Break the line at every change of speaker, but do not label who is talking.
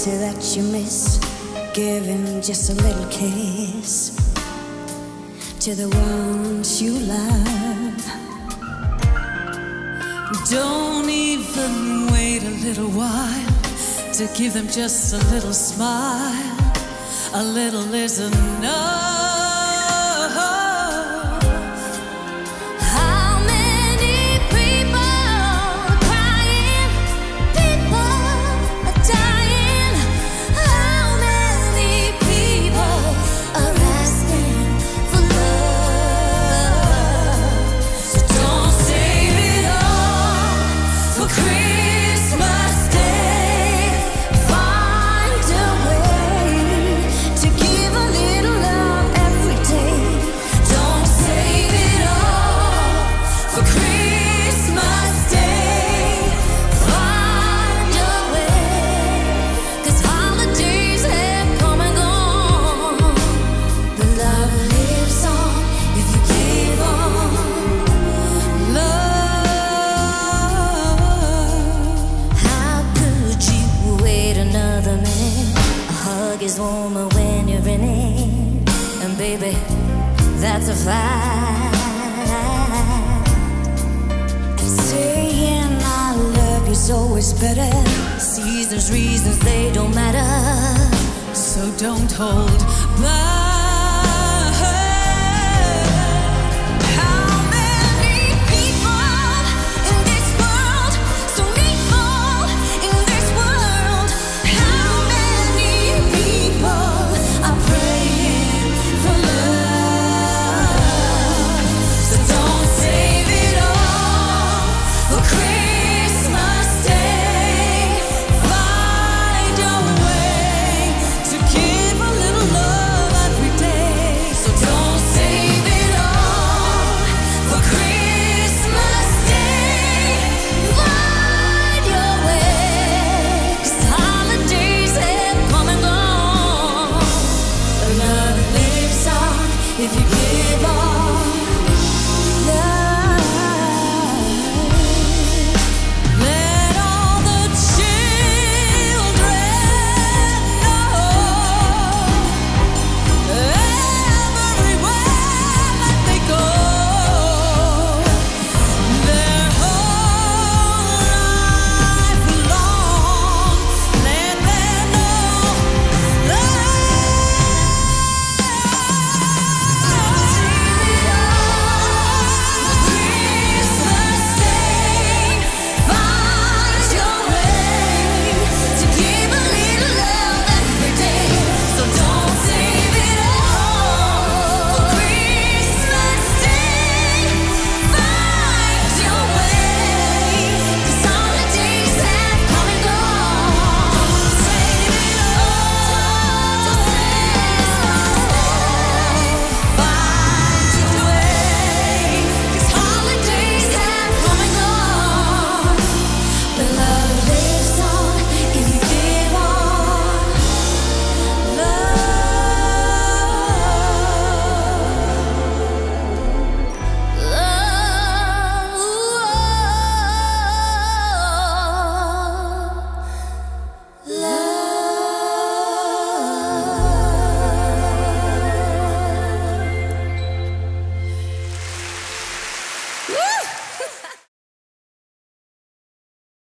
say that you miss giving just a little kiss to the ones you love.
Don't even wait a little while to give them just a little smile. A little is enough. Is warmer when you're in it, and baby, that's a fact.
Saying I love you's always better.
Seasons, reasons, they don't matter, so don't hold back.
If you give up